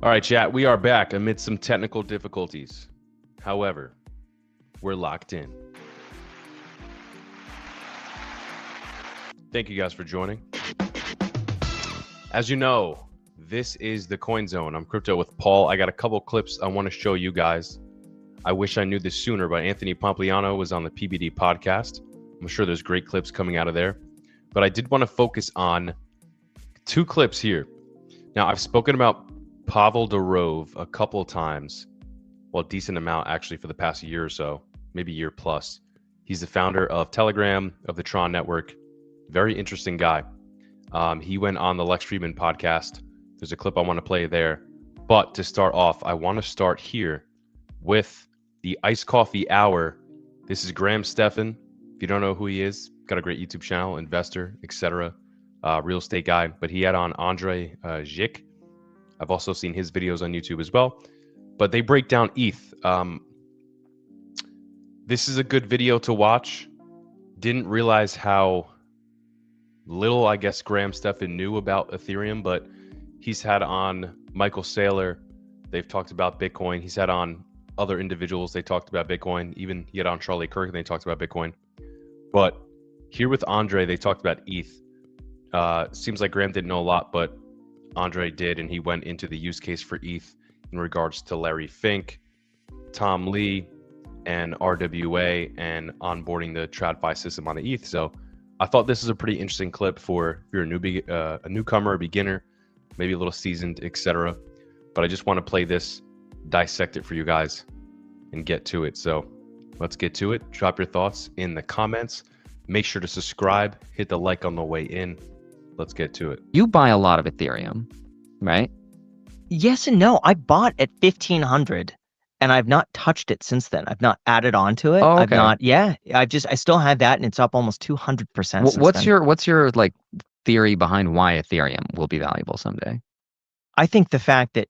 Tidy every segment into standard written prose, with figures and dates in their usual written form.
All right, chat, we are back amid some technical difficulties. However, we're locked in. Thank you guys for joining. As you know, this is the Coin Zone. I'm Crypto with Paul. I got a couple clips I want to show you guys. I wish I knew this sooner, but Anthony Pompliano was on the PBD podcast. I'm sure there's great clips coming out of there. But I did want to focus on two clips here. Now, I've spoken about Pavel Durov a couple of times, well, a decent amount actually for the past year or so, maybe a year plus. He's the founder of Telegram, of the Tron Network. Very interesting guy. He went on the Lex Fridman Podcast. There's a clip I want to play there. But to start off, I want to start here with the Iced Coffee Hour. This is Graham Stephan. If you don't know who he is, got a great YouTube channel, investor, etc. Real estate guy. But he had on Andre Zik. I've also seen his videos on YouTube as well. But they break down ETH. This is a good video to watch. Didn't realize how little, I guess, Graham Stephan knew about Ethereum, but he's had on Michael Saylor. They've talked about Bitcoin. He's had on other individuals. They talked about Bitcoin. Even he had on Charlie Kirk and they talked about Bitcoin. But here with Andre, they talked about ETH. Seems like Graham didn't know a lot, but Andre did, and he went into the use case for ETH in regards to Larry Fink, Tom Lee, and RWA, and onboarding the TradFi system on the ETH. So I thought this is a pretty interesting clip for if you're a newcomer, a beginner, maybe a little seasoned, etc. But I just want to play this, dissect it for you guys, and get to it. So let's get to it. Drop your thoughts in the comments. Make sure to subscribe, hit the like on the way in. Let's get to it. You buy a lot of Ethereum, right? Yes and no. I bought at 1,500 and I've not touched it since then. I've not added on to it. Oh, okay. I've not, I still had that and it's up almost 200%. What's your like theory behind why Ethereum will be valuable someday? I think the fact that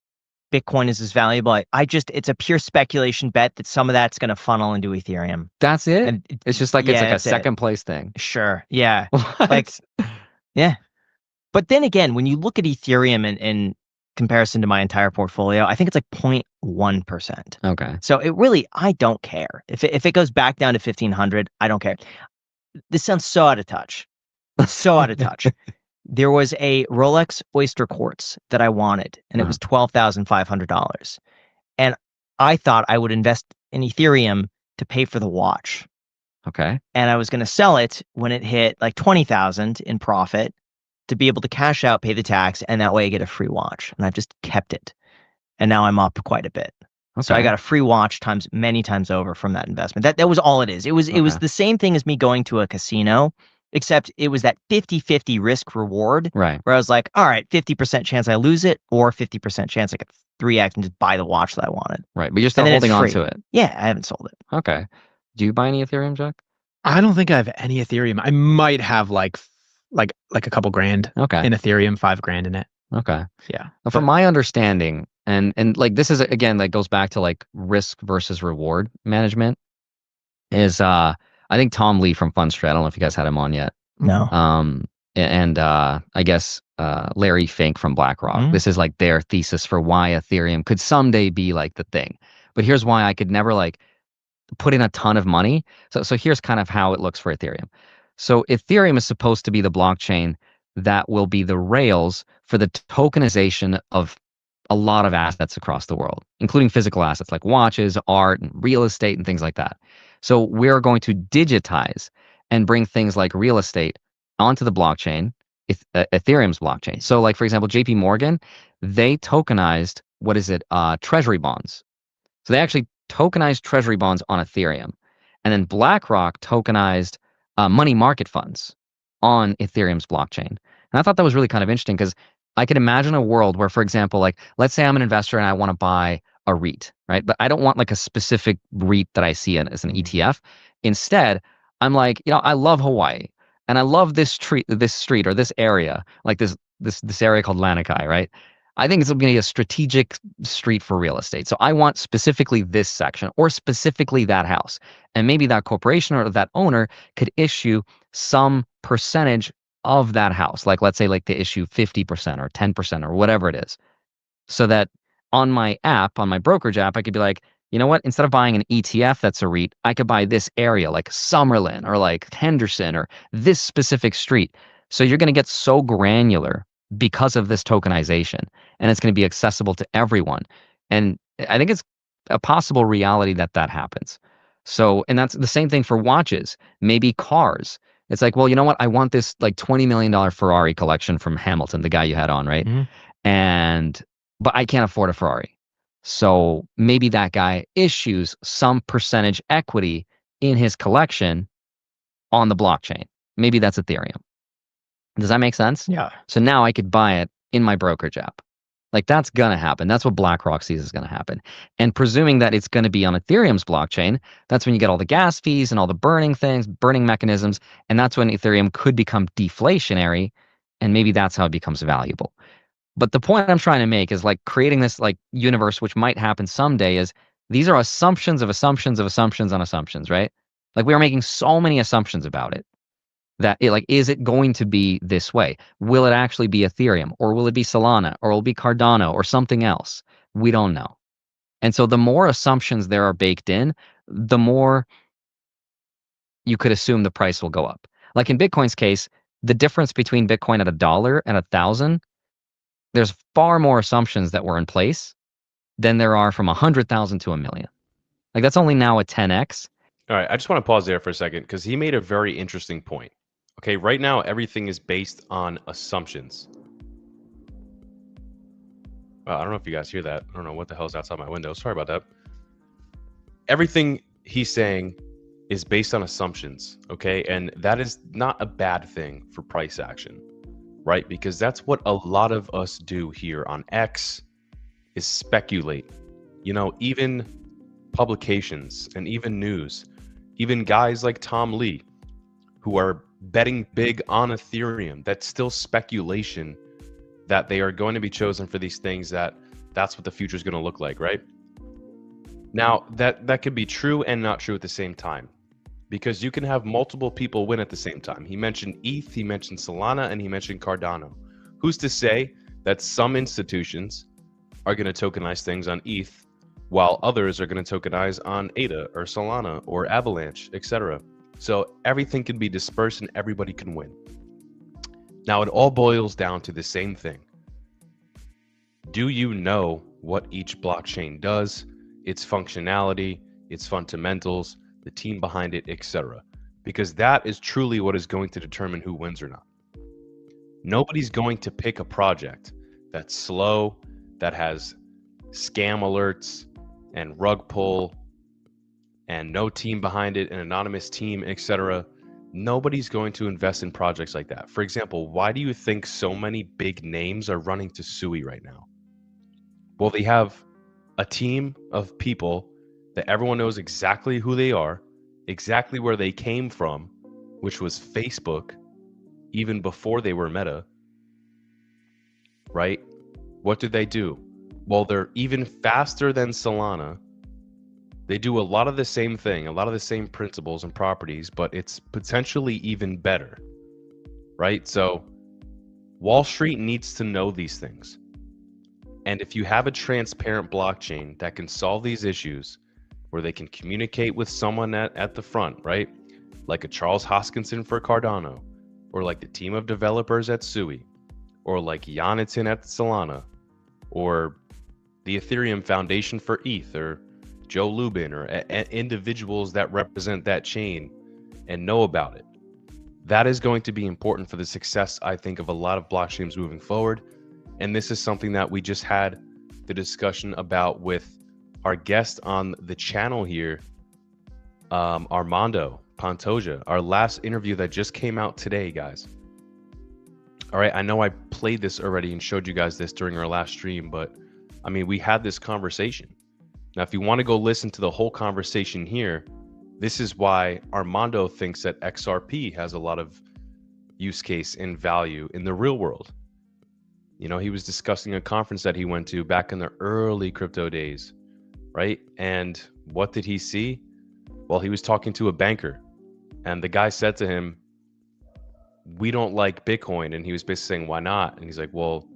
Bitcoin is as valuable, it's a pure speculation bet that some of that's going to funnel into Ethereum. That's it? And it's just like, it's like a second place thing. Sure. Yeah. What? Like, yeah. But then again, when you look at Ethereum in comparison to my entire portfolio, I think it's like 0.1%. Okay. So it really, I don't care. If it goes back down to 1,500, I don't care. This sounds so out of touch. So out of touch. There was a Rolex Oyster Quartz that I wanted, and it was $12,500. And I thought I would invest in Ethereum to pay for the watch. Okay. And I was going to sell it when it hit like 20,000 in profit to be able to cash out, pay the tax, and that way I get a free watch. And I've just kept it. And now I'm up quite a bit. Okay. So I got a free watch many times over from that investment. That was all it is. It was the same thing as me going to a casino, except it was that 50-50 risk reward. Right. Where I was like, all right, 50% chance I lose it, or 50% chance I get 3x and just buy the watch that I wanted. Right. But you're still holding on to it. Yeah, I haven't sold it. Okay. Do you buy any Ethereum, Jack? I don't think I have any Ethereum. I might have like a couple grand in Ethereum, 5 grand in it. Okay. Yeah. From my understanding, and like this is again like goes back to like risk versus reward management, is I think Tom Lee from Fundstrat, I don't know if you guys had him on yet. No. And I guess Larry Fink from BlackRock. This is like their thesis for why Ethereum could someday be like the thing. But here's why I could never like put in a ton of money. So here's kind of how it looks for Ethereum. So Ethereum is supposed to be the blockchain that will be the rails for the tokenization of a lot of assets across the world, including physical assets like watches, art, and real estate, and things like that. So we're going to digitize and bring things like real estate onto the blockchain, Ethereum's blockchain. So like, for example, JP Morgan, they tokenized, treasury bonds. So they actually tokenized treasury bonds on Ethereum. And then BlackRock tokenized money market funds on Ethereum's blockchain. And I thought that was really kind of interesting because I could imagine a world where, for example, like, let's say I'm an investor and I want to buy a REIT, right? But I don't want like a specific REIT that I see as an ETF. Instead, I'm like, I love Hawaii and I love this street or this area, like this area called Lanikai, right? I think it's going to be a strategic street for real estate. So I want specifically this section or specifically that house. And maybe that corporation or that owner could issue some percentage of that house. Like, let's say like they issue 50% or 10% or whatever it is. So that on my app, on my brokerage app, I could be like, you know what? Instead of buying an ETF that's a REIT, I could buy this area like Summerlin or like Henderson or this specific street. So you're going to get so granular because of this tokenization, and it's going to be accessible to everyone. And I think it's a possible reality that happens. So, and that's the same thing for watches, maybe cars. It's like, well, you know what? I want this like $20 million Ferrari collection from Hamilton, the guy you had on, right? But I can't afford a Ferrari. So maybe that guy issues some percentage equity in his collection on the blockchain. Maybe that's Ethereum. Does that make sense? Yeah. So now I could buy it in my brokerage app. Like that's going to happen. That's what BlackRock sees is going to happen. And presuming that it's going to be on Ethereum's blockchain, that's when you get all the gas fees and all the burning mechanisms. And that's when Ethereum could become deflationary. And maybe that's how it becomes valuable. But the point I'm trying to make is like creating this like universe, which might happen someday, is these are assumptions of assumptions of assumptions on assumptions, right? Like we are making so many assumptions about it that it like, is it going to be this way? Will it actually be Ethereum, or will it be Solana, or will it be Cardano or something else? We don't know. And so the more assumptions there are baked in, the more you could assume the price will go up. Like in Bitcoin's case, the difference between Bitcoin at $1 and 1,000, there's far more assumptions that were in place than there are from 100,000 to 1 million. Like that's only now a 10x. All right, I just want to pause there for a second because he made a very interesting point. Okay, right now everything is based on assumptions. I don't know if you guys hear that. I don't know what the hell's outside my window. Sorry about that. Everything he's saying is based on assumptions, okay? And that is not a bad thing for price action, right? Because that's what a lot of us do here on X is speculate. You know, even publications and even news, even guys like Tom Lee who are betting big on Ethereum, that's still speculation that they are going to be chosen for these things, that's what the future is going to look like, right? Now, that could be true and not true at the same time, because you can have multiple people win at the same time. He mentioned ETH, he mentioned Solana, and he mentioned Cardano. Who's to say that some institutions are going to tokenize things on ETH while others are going to tokenize on ADA or Solana or Avalanche, etc.? So everything can be dispersed and everybody can win. Now, it all boils down to the same thing. Do you know what each blockchain does, its functionality, its fundamentals, the team behind it, etc.? Because that is truly what is going to determine who wins or not. Nobody's going to pick a project that's slow, that has scam alerts and rug pull and no team behind it, an anonymous team, etc. Nobody's going to invest in projects like that. For example, why do you think so many big names are running to SUI right now? Well, they have a team of people that everyone knows exactly who they are, exactly where they came from, which was Facebook, even before they were Meta, right? What did they do? Well, they're even faster than Solana. They do a lot of the same thing, a lot of the same principles and properties, but it's potentially even better, right? So Wall Street needs to know these things. And if you have a transparent blockchain that can solve these issues, where they can communicate with someone at the front, right? Like a Charles Hoskinson for Cardano, or like the team of developers at SUI, or like Jonathan at Solana, or the Ethereum Foundation for ETH, or Joe Lubin, or individuals that represent that chain and know about it. That is going to be important for the success, I think, of a lot of blockchains moving forward. And this is something that we just had the discussion about with our guest on the channel here, Armando Pantoja, our last interview that just came out today, guys. All right, I know I played this already and showed you guys this during our last stream, but I mean, we had this conversation. Now, if you want to go listen to the whole conversation here, this is why Armando thinks that XRP has a lot of use case and value in the real world. You know, he was discussing a conference that he went to back in the early crypto days, right? And what did he see? Well, he was talking to a banker, and the guy said to him, "We don't like Bitcoin." And he was basically saying, "Why not?" And he's like, "Well,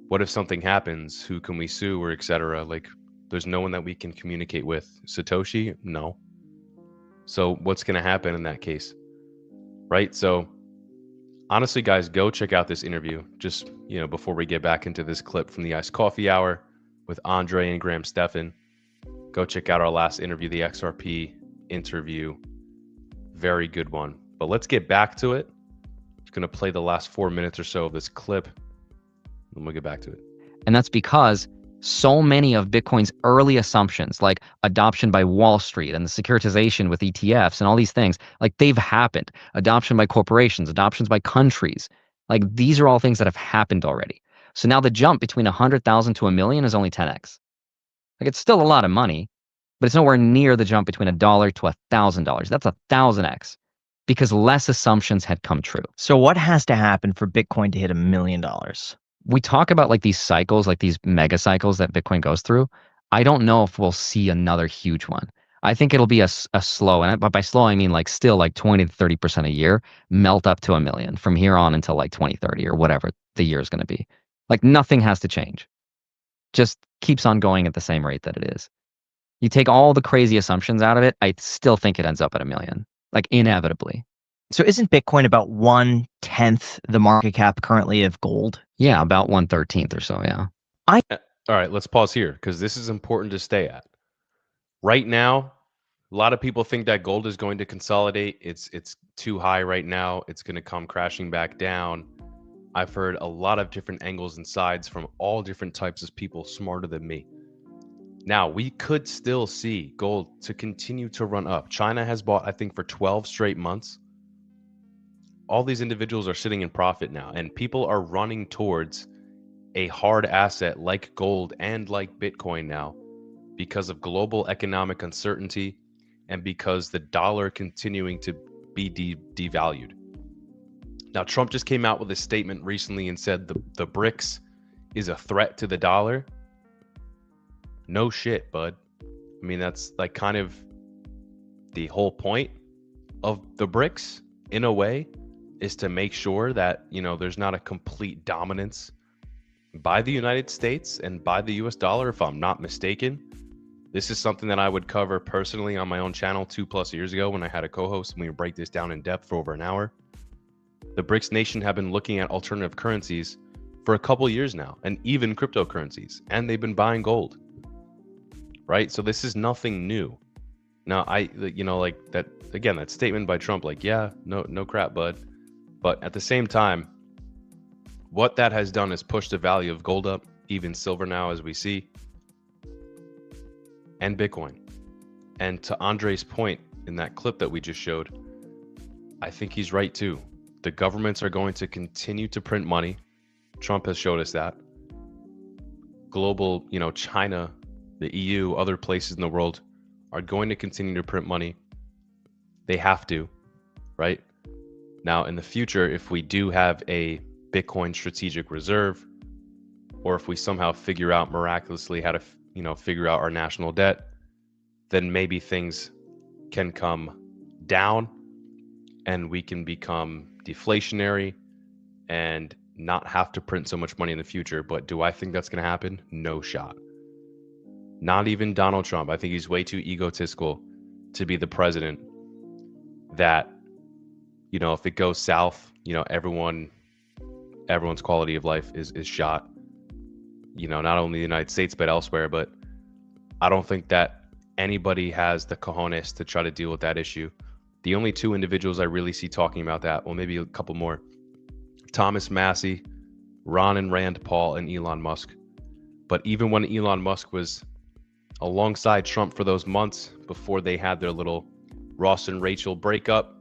what if something happens? Who can we sue or etc.? Like, there's no one that we can communicate with. Satoshi? No. So what's going to happen in that case? Right? So honestly, guys, go check out this interview. Just, before we get back into this clip from the Iced Coffee Hour with Andre and Graham Stephan, go check out our last interview, the XRP interview. Very good one. But let's get back to it. I'm just going to play the last 4 minutes or so of this clip, and we'll get back to it. And that's because so many of Bitcoin's early assumptions, like adoption by Wall Street and the securitization with ETFs and all these things, like they've happened. Adoption by corporations, adoptions by countries. Like these are all things that have happened already. So now the jump between 100,000 to 1 million is only 10x. Like it's still a lot of money, but it's nowhere near the jump between $1 to $1,000. That's 1,000x because less assumptions had come true. So what has to happen for Bitcoin to hit $1 million? We talk about like these cycles, like these mega cycles that Bitcoin goes through. I don't know if we'll see another huge one. I think it'll be a slow, but by slow, I mean like still like 20 to 30% a year, melt up to 1 million from here on until like 2030 or whatever the year is going to be. Like nothing has to change. Just keeps on going at the same rate that it is. You take all the crazy assumptions out of it, I still think it ends up at 1 million, like inevitably. So isn't Bitcoin about 1/10 the market cap currently of gold? Yeah, about 1/13 or so, yeah. All right, let's pause here because this is important to stay at. Right now, a lot of people think that gold is going to consolidate. It's too high right now. It's going to come crashing back down. I've heard a lot of different angles and sides from all different types of people smarter than me. Now, we could still see gold to continue to run up. China has bought, I think, for 12 straight months. All these individuals are sitting in profit now, and people are running towards a hard asset like gold and like Bitcoin now because of global economic uncertainty and because the dollar continuing to be devalued. Now, Trump just came out with a statement recently and said the BRICS is a threat to the dollar. No shit, bud. I mean, that's like kind of the whole point of the BRICS in a way, is to make sure that, there's not a complete dominance by the United States and by the US dollar, if I'm not mistaken. This is something that I would cover personally on my own channel 2+ years ago when I had a co-host and we would break this down in depth for over an hour. The BRICS nation have been looking at alternative currencies for a couple years now, and even cryptocurrencies, and they've been buying gold, right? So this is nothing new. Now, like that, again, that statement by Trump, like, yeah, no crap, bud. But at the same time, what that has done is push the value of gold up, even silver now, as we see, and Bitcoin. And to Andre's point in that clip that we just showed, I think he's right too. The governments are going to continue to print money. Trump has showed us that. Global, China, the EU, other places in the world are going to continue to print money. They have to, right? Now, in the future, if we do have a Bitcoin strategic reserve, or if we somehow figure out miraculously how to, figure out our national debt, then maybe things can come down and we can become deflationary and not have to print so much money in the future. But do I think that's going to happen? No shot. Not even Donald Trump. I think he's way too egotistical to be the president that, if it goes south, everyone's quality of life is shot, not only the United States, but elsewhere. But I don't think that anybody has the cojones to try to deal with that issue. The only two individuals I really see talking about that, well, maybe a couple more, Thomas Massey, Ron and Rand Paul, and Elon Musk. But even when Elon Musk was alongside Trump for those months before they had their little Ross and Rachel breakup,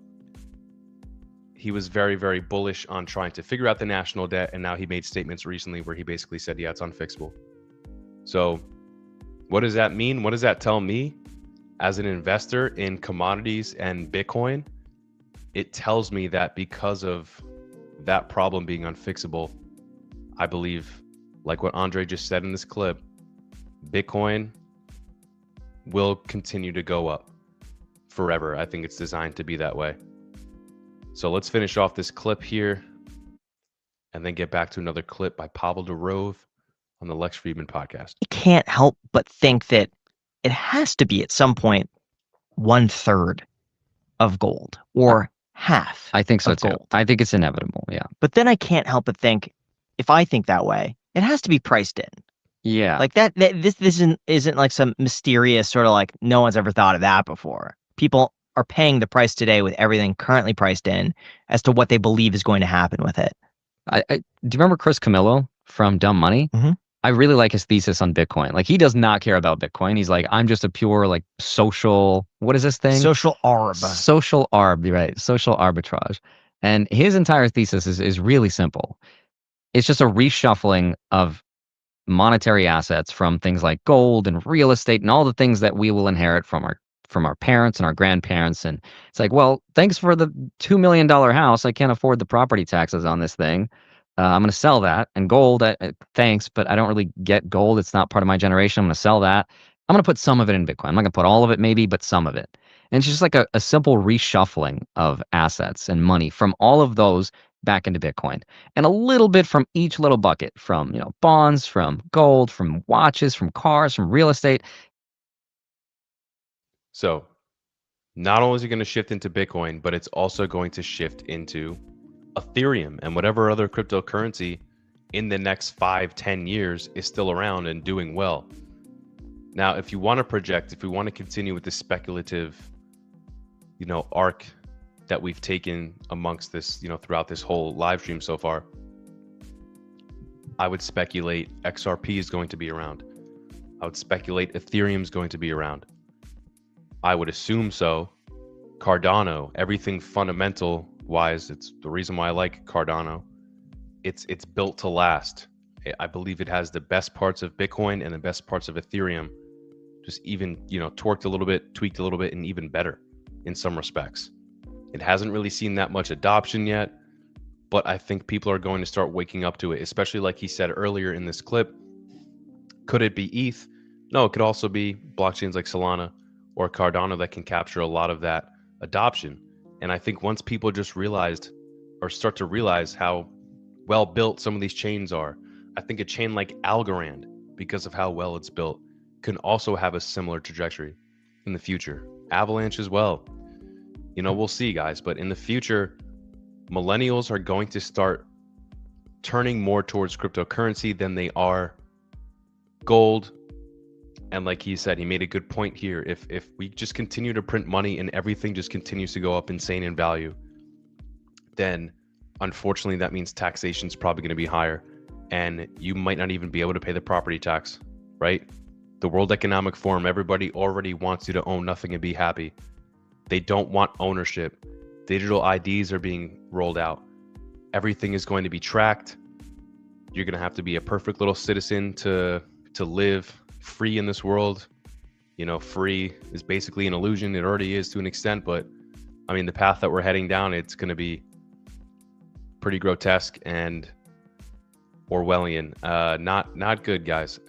he was very, very bullish on trying to figure out the national debt. And now he made statements recently where he basically said, yeah, it's unfixable. So what does that mean? What does that tell me as an investor in commodities and Bitcoin? It tells me that because of that problem being unfixable, I believe, like what Andre just said in this clip, Bitcoin will continue to go up forever. I think it's designed to be that way. So let's finish off this clip here and then get back to another clip by Pavel Durov on the Lex Fridman Podcast. I can't help but think that it has to be at some point 1/3 of gold or half. I think so of too. Gold. I think it's inevitable. Yeah. But then I can't help but think, if I think that way, it has to be priced in. Yeah. Like this isn't like some mysterious sort of like no one's ever thought of that before. People are paying the price today with everything currently priced in as to what they believe is going to happen with it. Do you remember Chris Camillo from Dumb Money? Mm-hmm. I really like his thesis on Bitcoin. Like, he does not care about Bitcoin. He's like, I'm just a pure like social, what is this thing? Social arb. Social arb, right? Social arbitrage. And his entire thesis is really simple. It's just a reshuffling of monetary assets from things like gold and real estate and all the things that we will inherit from our parents and our grandparents. And it's like, well, thanks for the $2 million house. I can't afford the property taxes on this thing. I'm going to sell that. And gold, thanks, but I don't really get gold. It's not part of my generation. I'm going to sell that. I'm going to put some of it in Bitcoin. I'm not going to put all of it maybe, but some of it. And it's just like a simple reshuffling of assets and money from all of those back into Bitcoin, and a little bit from each little bucket, from bonds, from gold, from watches, from cars, from real estate. So not only is it going to shift into Bitcoin, but it's also going to shift into Ethereum and whatever other cryptocurrency in the next 5-10 years is still around and doing well. Now, if you want to project, if we want to continue with this speculative, arc that we've taken amongst this, throughout this whole live stream so far, I would speculate XRP is going to be around. I would speculate Ethereum is going to be around. I would assume so. Cardano, everything fundamental wise, it's the reason why I like Cardano. It's built to last. I believe it has the best parts of Bitcoin and the best parts of Ethereum, just even, torqued a little bit, tweaked a little bit, and even better in some respects. It hasn't really seen that much adoption yet, but I think people are going to start waking up to it, especially like he said earlier in this clip. Could it be ETH? No, it could also be blockchains like Solana or Cardano that can capture a lot of that adoption. And I think once people just realized or start to realize how well built some of these chains are, I think a chain like Algorand, because of how well it's built, can also have a similar trajectory in the future. Avalanche as well. We'll see, guys, but in the future, millennials are going to start turning more towards cryptocurrency than they are gold. And like he said, he made a good point here. If we just continue to print money and everything just continues to go up insane in value, then unfortunately that means taxation is probably going to be higher, and you might not even be able to pay the property tax, right? The World Economic Forum, everybody already wants you to own nothing and be happy. They don't want ownership. Digital IDs are being rolled out. Everything is going to be tracked. You're going to have to be a perfect little citizen to live free in this world. Free is basically an illusion. It already is to an extent, but I mean, the path that we're heading down, it's going to be pretty grotesque and Orwellian. Not good, guys.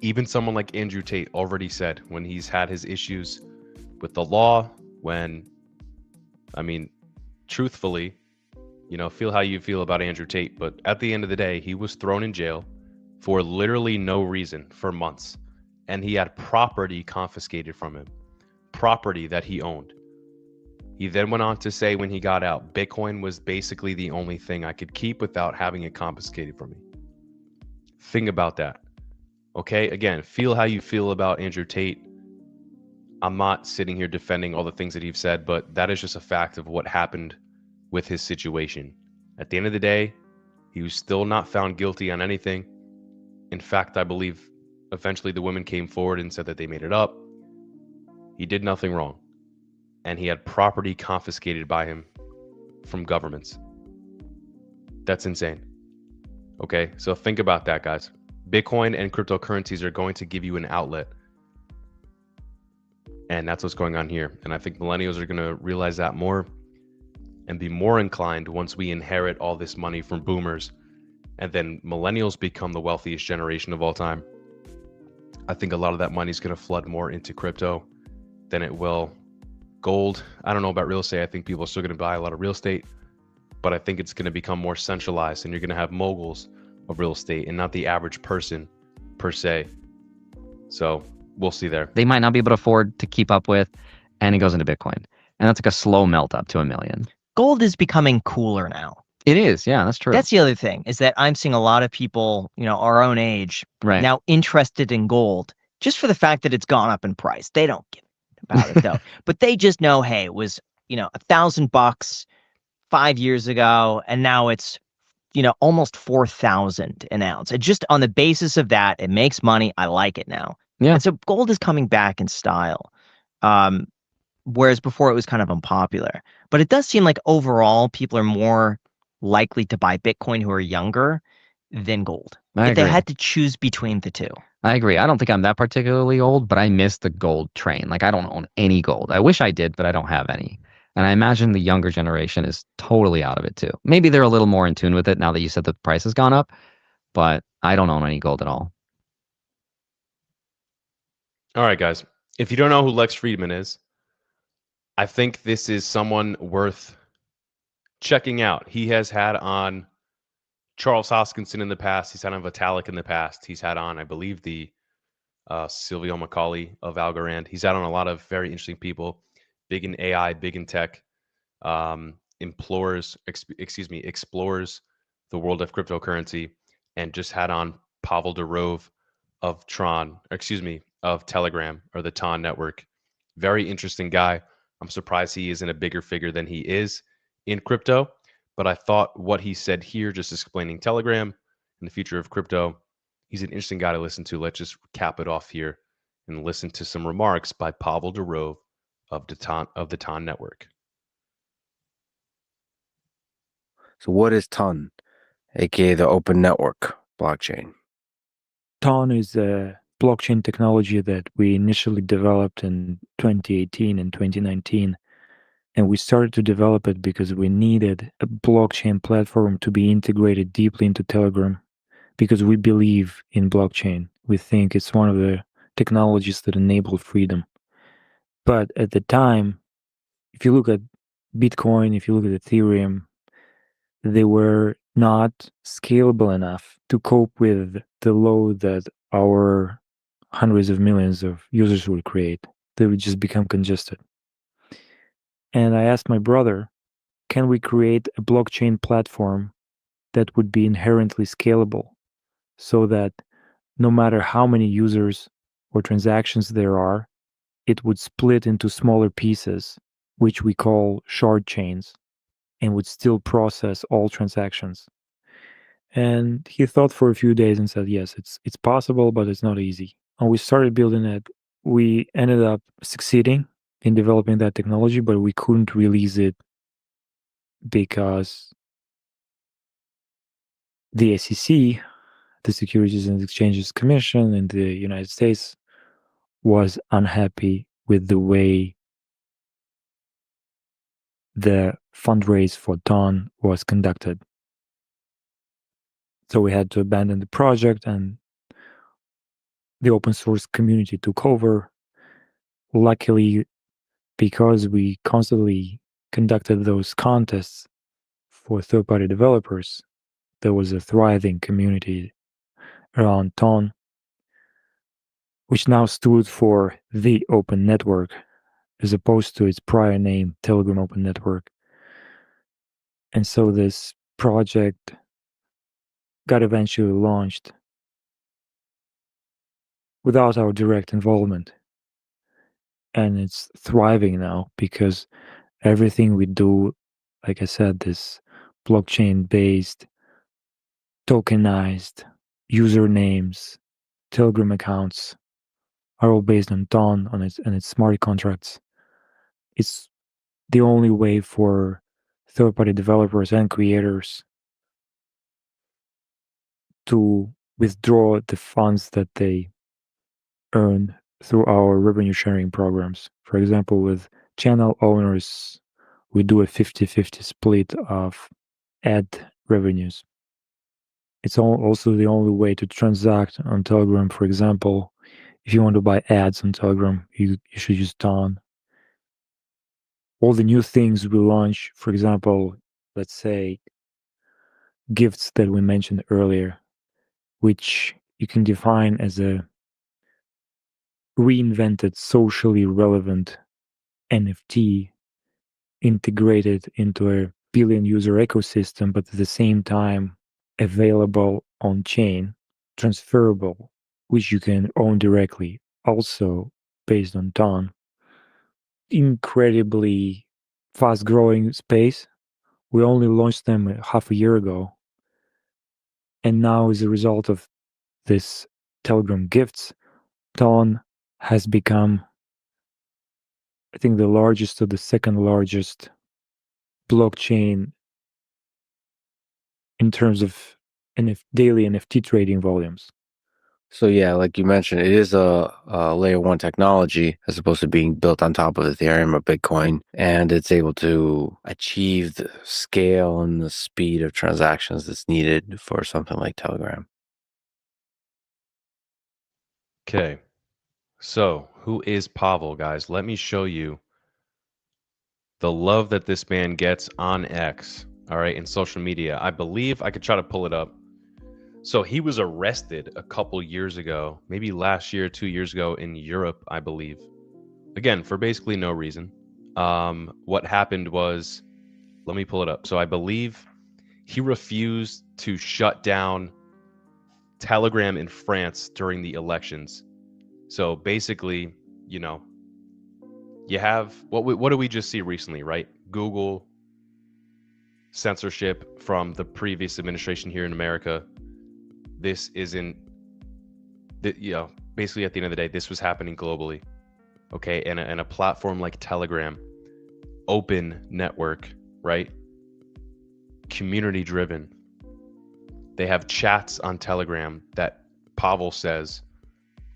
Even someone like Andrew Tate already said when he's had his issues with the law, truthfully, feel how you feel about Andrew Tate, but at the end of the day, he was thrown in jail for literally no reason for months, and he had property confiscated from him, property that he owned. He then went on to say when he got out, Bitcoin was basically the only thing I could keep without having it confiscated from me. Think about that. Okay, again, feel how you feel about Andrew Tate. I'm not sitting here defending all the things that he's said, but that is just a fact of what happened with his situation. At the end of the day, he was still not found guilty on anything. In fact, I believe eventually the women came forward and said that they made it up. He did nothing wrong. And he had property confiscated by him from governments. That's insane. Okay, so think about that, guys. Bitcoin and cryptocurrencies are going to give you an outlet. And that's what's going on here. And I think millennials are going to realize that more and be more inclined once we inherit all this money from boomers. And then millennials become the wealthiest generation of all time. I think a lot of that money is going to flood more into crypto than it will gold. I don't know about real estate. I think people are still going to buy a lot of real estate, but I think it's going to become more centralized, and you're going to have moguls of real estate and not the average person per se. So we'll see there. They might not be able to afford to keep up with, and it goes into Bitcoin. And that's like a slow melt up to $1 million. Gold is becoming cooler now. It is, yeah, that's true. That's the other thing, is that I'm seeing a lot of people, our own age, now interested in gold just for the fact that it's gone up in price. They don't give about it though. But they just know, hey, it was, $1,000 5 years ago, and now it's, almost 4,000 an ounce. And just on the basis of that, it makes money. I like it now. Yeah. And so gold is coming back in style. Whereas before it was kind of unpopular. But it does seem like overall people are more likely to buy Bitcoin who are younger than gold. If they had to choose between the two. I agree. I don't think I'm that particularly old, but I miss the gold train. Like, I don't own any gold. I wish I did, but I don't have any. And I imagine the younger generation is totally out of it too. Maybe they're a little more in tune with it now that you said the price has gone up, but I don't own any gold at all. All right, guys. If you don't know who Lex Fridman is, I think this is someone worth checking out. He has had on Charles Hoskinson in the past. He's had on Vitalik in the past. He's had on, I believe, the Silvio Macaulay of Algorand. He's had on a lot of very interesting people, big in AI, big in tech, explores the world of cryptocurrency, and just had on Pavel Durov of of Telegram, or the TON network. Very interesting guy. I'm surprised he isn't a bigger figure than he is in crypto, but I thought what he said here, just explaining Telegram and the future of crypto, he's an interesting guy to listen to. Let's just cap it off here and listen to some remarks by Pavel Durov of the TON network. So what is TON, aka the Open Network blockchain? TON is a blockchain technology that we initially developed in 2018 and 2019. And we started to develop it because we needed a blockchain platform to be integrated deeply into Telegram, because we believe in blockchain. We think it's one of the technologies that enable freedom. But at the time, if you look at Bitcoin, if you look at Ethereum, they were not scalable enough to cope with the load that our hundreds of millions of users would create. They would just become congested. And I asked my brother, can we create a blockchain platform that would be inherently scalable, so that no matter how many users or transactions there are, it would split into smaller pieces, which we call shard chains, and would still process all transactions. And he thought for a few days and said, yes, it's possible, but it's not easy. And we started building it. We ended up succeeding in developing that technology, but we couldn't release it because the SEC, the Securities and Exchanges Commission in the United States, was unhappy with the way the fundraise for TON was conducted. So we had to abandon the project, and the open source community took over. Luckily, because we constantly conducted those contests for third-party developers, there was a thriving community around TON, which now stood for the Open Network, as opposed to its prior name, Telegram Open Network. And so this project got eventually launched without our direct involvement. And it's thriving now because everything we do, like I said, this blockchain-based, tokenized usernames, Telegram accounts, are all based on TON and its smart contracts. It's the only way for third-party developers and creators to withdraw the funds that they earn through our revenue sharing programs. For example, with channel owners, we do a 50-50 split of ad revenues. It's also the only way to transact on Telegram. For example, if you want to buy ads on Telegram, you should use TON. All the new things we launch, for example, let's say gifts that we mentioned earlier, which you can define as a reinvented socially relevant NFT integrated into a billion user ecosystem, but at the same time available on chain, transferable, which you can own directly, also based on Ton. Incredibly fast growing space. We only launched them half a year ago. And now, as a result of this Telegram gifts, Ton has become, I think, the largest or the second largest blockchain in terms of daily NFT trading volumes. So yeah, like you mentioned, it is a layer 1 technology as opposed to being built on top of Ethereum or Bitcoin, and it's able to achieve the scale and the speed of transactions that's needed for something like Telegram. Okay, so who is Pavel, guys? Let me show you the love that this man gets on X, all right, in social media. I believe I could try to pull it up. So he was arrested a couple years ago, maybe last year, 2 years ago in Europe, I believe. Again, for basically no reason. What happened was, let me pull it up. So I believe he refused to shut down Telegram in France during the elections. So basically, you know, you have, what did we just see recently, right? Google censorship from the previous administration here in America. This isn't, basically at the end of the day, this was happening globally, okay? And a platform like Telegram, open network, right? Community driven. They have chats on Telegram that Pavel says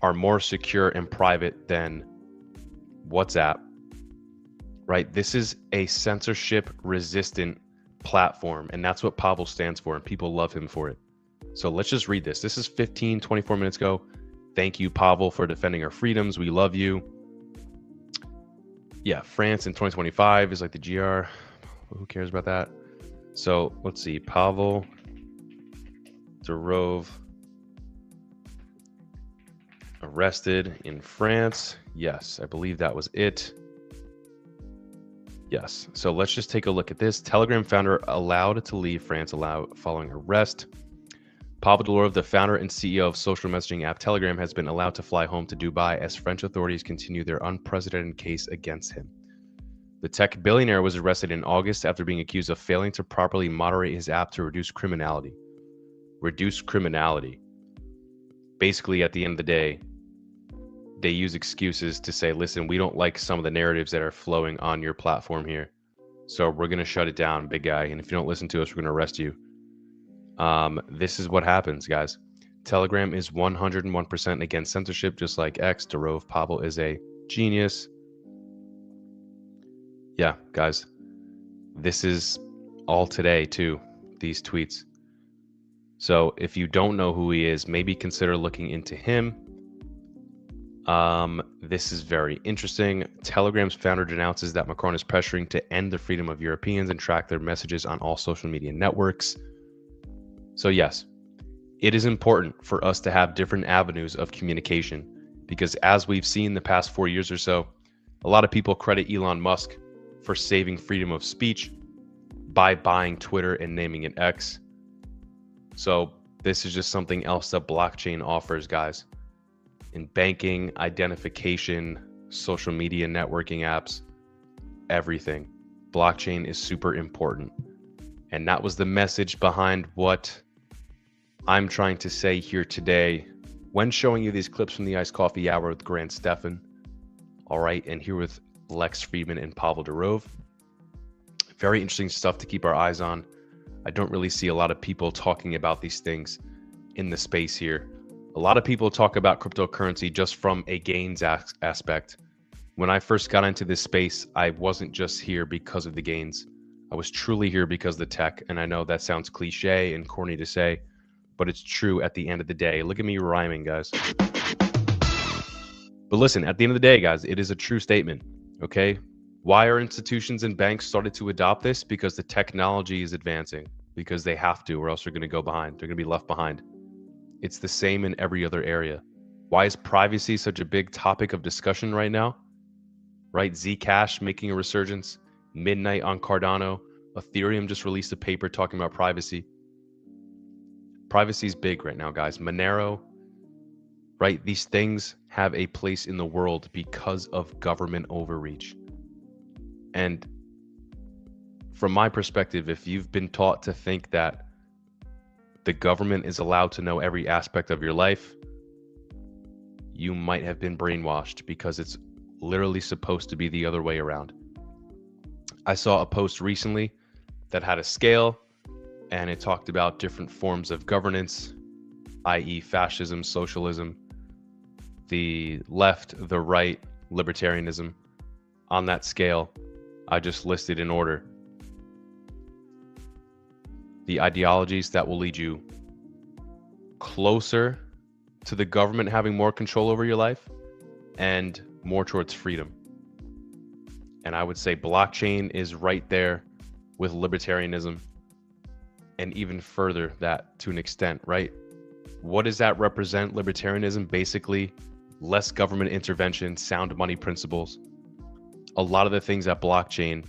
are more secure and private than WhatsApp, right? This is a censorship resistant platform, and that's what Pavel stands for, and people love him for it. So let's just read this. This is 24 minutes ago. Thank you, Pavel, for defending our freedoms. We love you. Yeah, France in 2025 is like the GR. Who cares about that? So let's see. Pavel Durov arrested in France. Yes, I believe that was it. Yes. So let's just take a look at this. Telegram founder allowed to leave France following arrest. Pavel Durov, the founder and CEO of social messaging app Telegram, has been allowed to fly home to Dubai as French authorities continue their unprecedented case against him. The tech billionaire was arrested in August after being accused of failing to properly moderate his app to reduce criminality. Reduce criminality. Basically, at the end of the day, they use excuses to say, listen, we don't like some of the narratives that are flowing on your platform here, so we're going to shut it down, big guy. And if you don't listen to us, we're going to arrest you. This is what happens, guys. Telegram is 101% against censorship, just like X. Durov, Pavel is a genius. Yeah, guys, this is all today too, these tweets. So if you don't know who he is, maybe consider looking into him. This is very interesting. Telegram's founder denounces that Macron is pressuring to end the freedom of Europeans and track their messages on all social media networks. So yes, it is important for us to have different avenues of communication, because as we've seen the past 4 years or so, a lot of people credit Elon Musk for saving freedom of speech by buying Twitter and naming it X. So this is just something else that blockchain offers, guys. In banking, identification, social media networking apps, everything. Blockchain is super important. And that was the message behind what I'm trying to say here today when showing you these clips from the Iced Coffee Hour with Grant Stefan. All right, and here with Lex Fridman and Pavel Durov. Very interesting stuff to keep our eyes on. I don't really see a lot of people talking about these things in the space here. A lot of people talk about cryptocurrency just from a gains aspect. When I first got into this space, I wasn't just here because of the gains. I was truly here because of the tech. And I know that sounds cliche and corny to say, but it's true at the end of the day. Look at me rhyming, guys. But listen, at the end of the day, guys, it is a true statement, okay? Why are institutions and banks started to adopt this? Because the technology is advancing, because they have to, or else they're going to go behind. They're going to be left behind. It's the same in every other area. Why is privacy such a big topic of discussion right now? Right? Zcash making a resurgence, Midnight on Cardano, Ethereum just released a paper talking about privacy. Privacy is big right now, guys. Monero, right? These things have a place in the world because of government overreach. And from my perspective, if you've been taught to think that the government is allowed to know every aspect of your life, you might have been brainwashed, because it's literally supposed to be the other way around. I saw a post recently that had a scale, and it talked about different forms of governance, i.e. fascism, socialism, the left, the right, libertarianism. On that scale, I just listed in order the ideologies that will lead you closer to the government having more control over your life and more towards freedom. And I would say blockchain is right there with libertarianism, and even further that to an extent, right? What does that represent? Libertarianism, basically less government intervention, sound money principles. A lot of the things that blockchain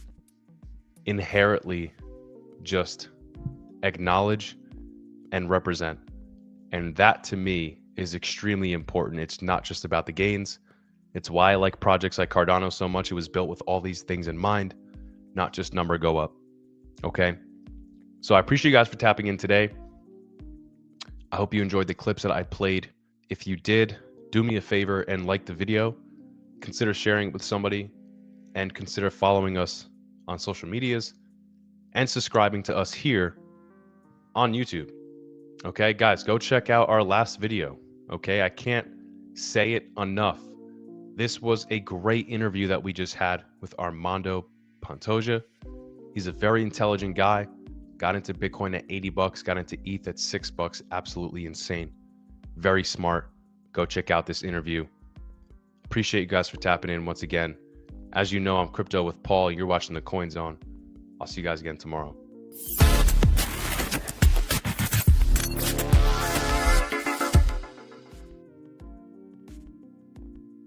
inherently just acknowledge and represent. And that to me is extremely important. It's not just about the gains. It's why I like projects like Cardano so much. It was built with all these things in mind, not just number go up. Okay. So I appreciate you guys for tapping in today. I hope you enjoyed the clips that I played. If you did, do me a favor and like the video. Consider sharing it with somebody, and consider following us on social medias and subscribing to us here on YouTube. Okay, guys, go check out our last video. Okay, I can't say it enough. This was a great interview that we just had with Armando Pantoja. He's a very intelligent guy. Got into Bitcoin at $80, got into ETH at $6. Absolutely insane. Very smart. Go check out this interview. Appreciate you guys for tapping in once again. As you know, I'm Crypto with Paul. You're watching the Coin Zone. I'll see you guys again tomorrow.